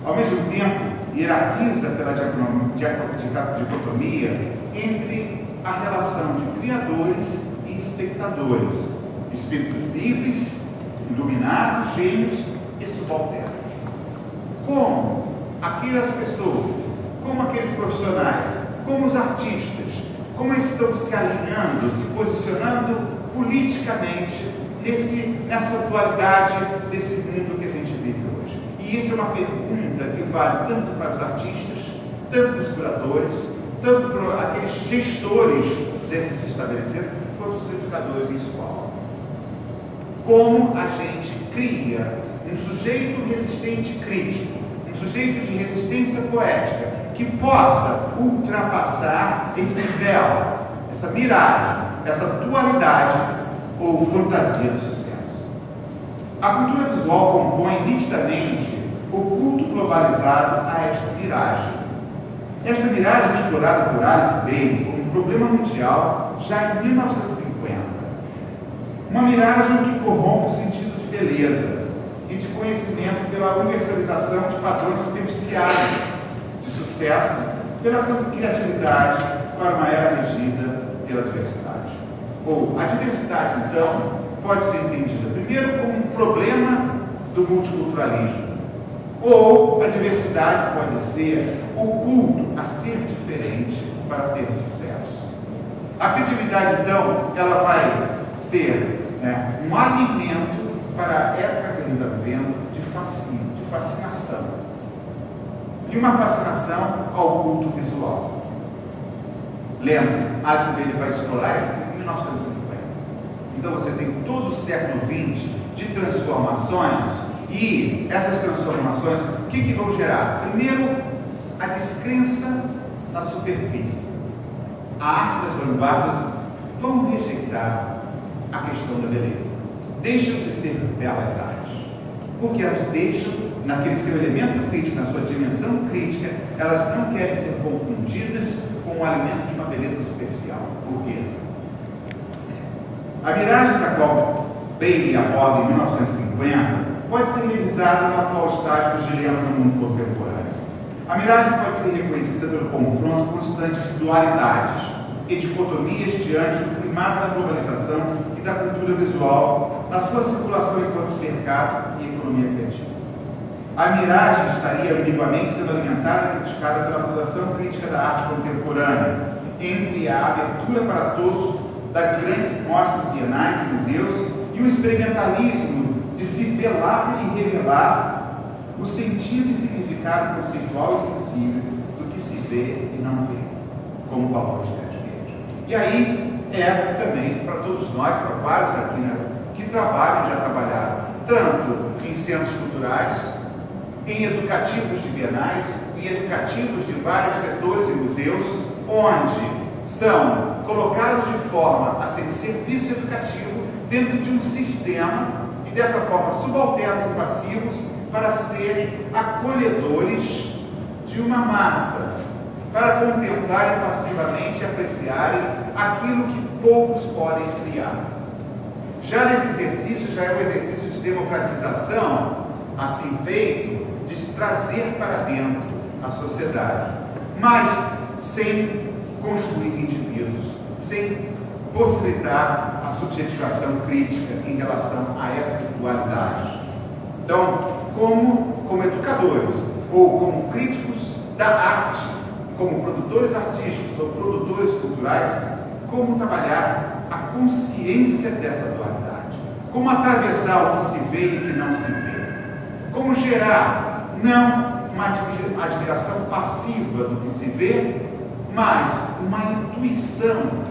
Ao mesmo tempo, hierarquiza pela dicotomia entre a relação de criadores e espectadores, espíritos livres, iluminados, gênios e subalternos. Como aquelas pessoas, como aqueles profissionais, como os artistas, como eles estão se alinhando, se posicionando politicamente nessa dualidade desse mundo que a gente vive hoje. E isso é uma pergunta que vale tanto para os artistas, tanto para os curadores, tanto para aqueles gestores desses estabelecimentos, quanto os educadores em escola. Como a gente cria um sujeito resistente crítico, um sujeito de resistência poética, que possa ultrapassar esse véu, essa miragem, essa dualidade ou fantasia do sucesso. A cultura visual compõe nitidamente o culto globalizado a esta miragem. Esta miragem explorada por Alice Bailey como um problema mundial já em 1950. Uma miragem que corrompe o sentido de beleza e de conhecimento pela universalização de padrões superficiais de sucesso, pela criatividade para uma era regida pela diversidade. Ou a diversidade, então, pode ser entendida primeiro como um problema do multiculturalismo, ou a diversidade pode ser o culto a ser diferente para ter sucesso. A criatividade, então, ela vai ser um alimento para a época que a gente está vivendo de fascinação. E uma fascinação ao culto visual. Lembre-se, Alice Bailey vai explorar isso em 1950. Então você tem todo o século XX de transformações, e essas transformações, o que vão gerar? Primeiro, a descrença na superfície. A arte das vanguardas vão rejeitar a questão da beleza. Deixam de ser belas artes, porque elas deixam, naquele seu elemento crítico, na sua dimensão crítica, elas não querem ser confundidas com o alimento de uma beleza superficial, burguesa. A miragem da qual Bailey aborda em 1950 pode ser revisada no atual estágio dos dilemas no mundo contemporâneo. A miragem pode ser reconhecida pelo confronto constante de dualidades e dicotomias diante do primado da globalização e da cultura visual, na sua circulação enquanto mercado e economia criativa. A miragem estaria ambiguamente sendo alimentada e criticada pela produção crítica da arte contemporânea, entre a abertura para todos das grandes mostras bienais e museus e o experimentalismo de se velar e revelar o sentido e significado conceitual e sensível do que se vê e não vê, como valor estético. E aí também para todos nós, para vários aqui, que trabalham, já trabalharam, tanto em centros culturais, em educativos de bienais, em educativos de vários setores e museus, onde são colocados de forma a serem serviço educativo dentro de um sistema e dessa forma subalternos e passivos para serem acolhedores de uma massa, para contemplarem passivamente e apreciarem aquilo que poucos podem criar. Já nesse exercício, já é um exercício de democratização, assim feito, de trazer para dentro a sociedade, mas sem construir indivíduos, sem possibilitar a subjetivação crítica em relação a essas dualidades. Então, como educadores, ou como críticos da arte, como produtores artísticos ou produtores culturais, como trabalhar a consciência dessa dualidade, como atravessar o que se vê e o que não se vê, como gerar não uma admiração passiva do que se vê, mas uma intuição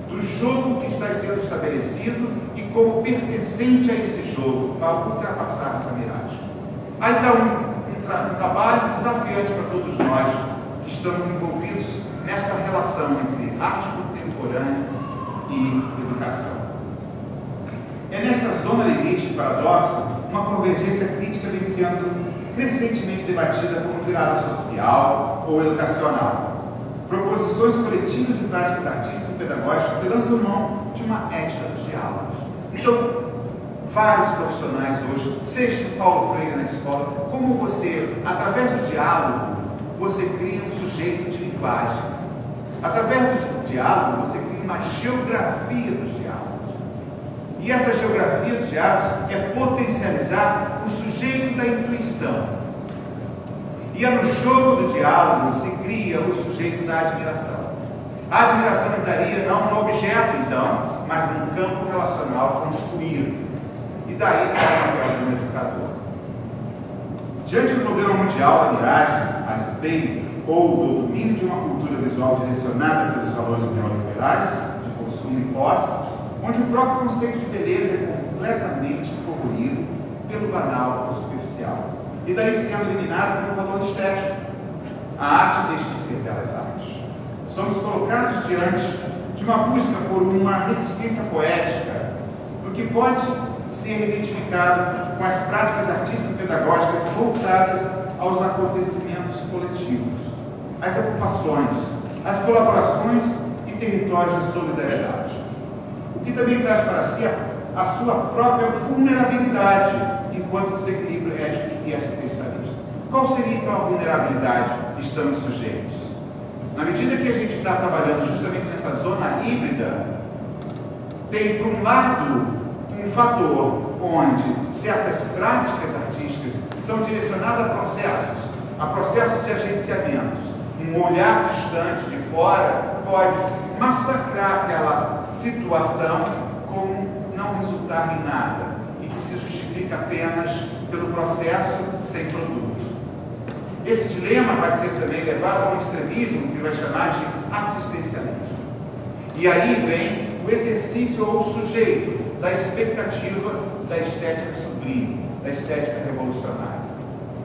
do jogo que está sendo estabelecido e como pertencente a esse jogo para ultrapassar essa miragem. Há então um trabalho desafiante para todos nós que estamos envolvidos nessa relação entre arte contemporânea e educação. É nesta zona limite de paradoxo uma convergência crítica vem sendo crescentemente debatida como virada social ou educacional. Proposições coletivas e práticas artísticas e pedagógicas que lançam mão de uma ética dos diálogos. Então, vários profissionais hoje, seja com Paulo Freire na escola, como você, através do diálogo, você cria um sujeito de linguagem. Através do diálogo, você cria uma geografia dos diálogos. E essa geografia dos diálogos é potencializar o sujeito da intuição. E é no jogo do diálogo se cria o sujeito da admiração. A admiração entraria não no objeto, então, mas num campo relacional construído. E daí está o papel de um educador. Diante do problema mundial da miragem, a despeito ou do domínio de uma cultura visual direcionada pelos valores neoliberais, de consumo e posse, onde o próprio conceito de beleza é completamente corroído pelo banal ou superficial, e daí sendo eliminado pelo valor estético. A arte deixa de ser belas artes. Somos colocados diante de uma busca por uma resistência poética, do que pode ser identificado com as práticas artístico-pedagógicas voltadas aos acontecimentos coletivos, as ocupações, as colaborações e territórios de solidariedade. O que também traz para si a sua própria vulnerabilidade enquanto desequilíbrio ético e assistencialista. Qual seria então a vulnerabilidade que estamos sujeitos? Na medida que a gente está trabalhando justamente nessa zona híbrida, tem por um lado um fator onde certas práticas artísticas são direcionadas a processos de agenciamentos. Um olhar distante de fora pode massacrar aquela situação como não resultar em nada e que se justifica apenas pelo processo sem produto. Esse dilema vai ser também levado a um extremismo que vai chamar de assistencialismo. E aí vem o exercício ou o sujeito da expectativa da estética sublime, da estética revolucionária.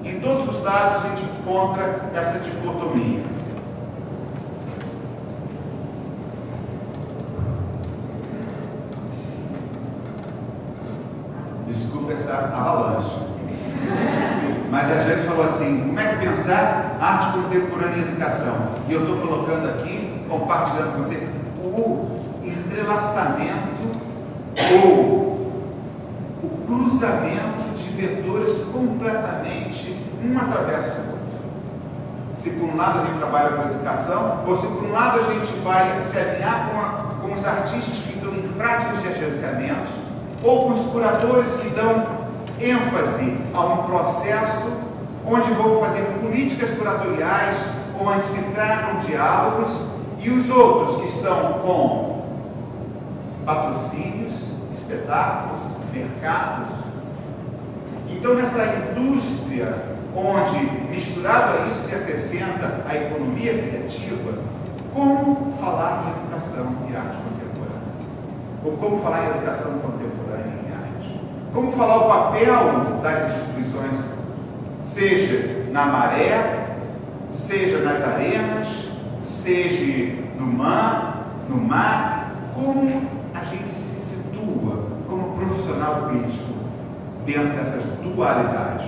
Em todos os lados a gente encontra essa dicotomia. Desculpa essa avalanche. Mas a gente falou assim, como é que pensar arte contemporânea e educação? E eu estou colocando aqui, compartilhando com você, o entrelaçamento ou o cruzamento de vetores completamente um através do outro. Se por um lado a gente trabalha com a educação, ou se por um lado a gente vai se alinhar com os artistas que estão em práticas de agenciamentos, ou com os curadores que dão ênfase a um processo onde vão fazer políticas curatoriais, onde se tragam diálogos, e os outros que estão com patrocínios, espetáculos, mercados. Então, nessa indústria onde, misturado a isso, se acrescenta a economia criativa, como falar em educação e arte contemporânea? Ou como falar em educação contemporânea em arte? Como falar o papel das instituições, seja na maré, seja nas arenas, seja no mar, como a gente se situa como profissional crítico dentro dessas dualidades.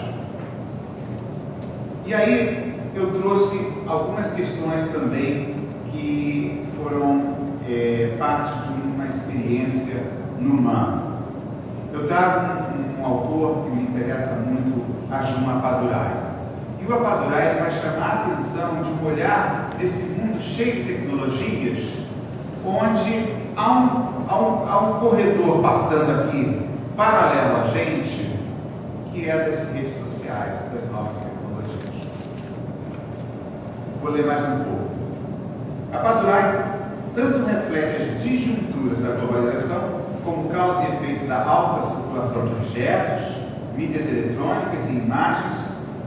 E aí eu trouxe algumas questões também que foram parte de uma experiência no MAM. Eu trago um autor que me interessa muito, a Juma Padurai. E o Padurai vai chamar a atenção de um olhar desse mundo cheio de tecnologias, onde há um corredor passando aqui, paralelo a gente, que é das redes sociais, das novas tecnologias. Vou ler mais um pouco. A Padurai tanto reflete as disjunturas da globalização, como causa e efeito da alta circulação de objetos, mídias eletrônicas e imagens,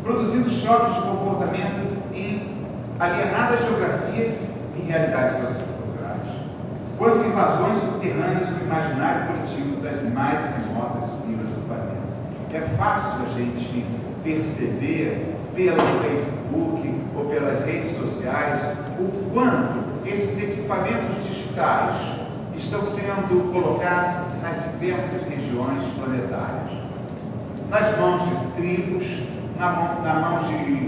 produzindo choques de comportamento em alienadas geografias e realidades socioculturais, quanto invasões subterrâneas no imaginário coletivo das mais remotas fibras do planeta. É fácil a gente perceber pelo Facebook ou pelas redes sociais o quanto esses equipamentos digitais estão sendo colocados nas diversas regiões planetárias, nas mãos de tribos, na mão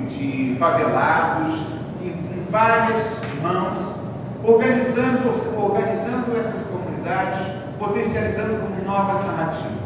de favelados, em várias mãos, organizando essas comunidades, potencializando como novas narrativas.